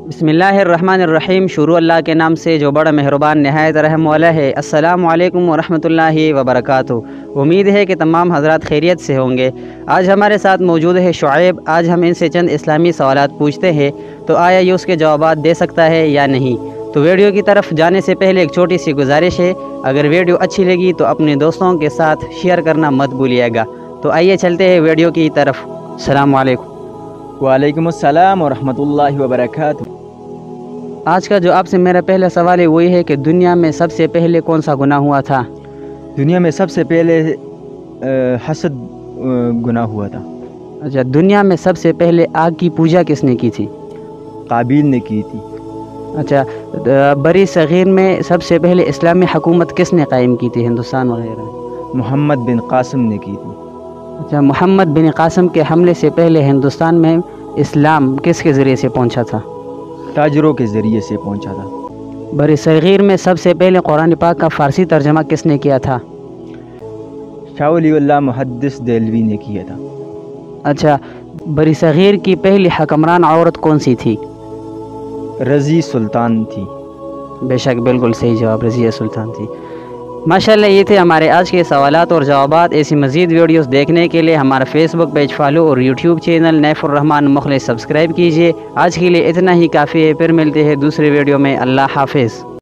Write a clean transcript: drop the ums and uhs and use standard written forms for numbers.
بسم اللہ الرحمن الرحیم۔ شروع اللہ کے نام سے جو بڑا مہربان نہایت رحم والا ہے۔ السلام علیکم ورحمۃ اللہ وبرکاتہ۔ امید ہے کہ تمام حضرات خیریت سے ہوں گے۔ آج ہمارے ساتھ موجود ہے شعیب۔ آج ہم ان سے چند اسلامی سوالات پوچھتے ہیں، تو آیا یہ اس کے جوابات دے سکتا ہے یا نہیں؟ تو ویڈیو کی طرف جانے سے پہلے ایک چھوٹی سی گزارش ہے، اگر ویڈیو اچھی لگی تو اپنے دوستوں کے ساتھ شیئر کرنا مت بھولیے گا۔ تو آئیے چلتے ہیں ویڈیو کی طرف۔ السلام علیکم۔ وعلیکم السلام ورحمۃ اللہ وبرکاتہ۔ آج کا جو آپ سے میرا پہلا سوال ہے وہی ہے کہ دنیا میں سب سے پہلے کون سا گناہ ہوا تھا؟ دنیا میں سب سے پہلے حسد گناہ ہوا تھا۔ اچھا، دنیا میں سب سے پہلے آگ کی پوجا کس نے کی تھی؟ قابیل نے کی تھی۔ اچھا، بری صغیر میں سب سے پہلے اسلامی حکومت کس نے قائم کی تھی ہندوستان وغیرہ میں؟ محمد بن قاسم نے کی تھی۔ اچھا، محمد بن قاسم کے حملے سے پہلے ہندوستان میں اسلام کس کے ذریعے سے پہنچا تھا؟ تاجروں کے ذریعے سے پہنچا تھا۔ بری صغیر میں سب سے پہلے قرآن پاک کا فارسی ترجمہ کس نے کیا تھا؟ شاہ ولی اللہ محدث دہلوی نے کیا تھا۔ اچھا، بری صغیر کی پہلی حکمران عورت کون سی تھی؟ رضی سلطان تھی۔ بے شک، بالکل صحیح جواب، رضیہ سلطان تھی۔ ماشاءاللہ، یہ تھے ہمارے آج کے سوالات اور جوابات۔ ایسی مزید ویڈیوز دیکھنے کے لیے ہمارا فیس بک پیج فالو اور یوٹیوب چینل نیف الرحمان مخلص سبسکرائب کیجیے۔ آج کے لیے اتنا ہی کافی ہے، پھر ملتے ہیں دوسرے ویڈیو میں۔ اللہ حافظ۔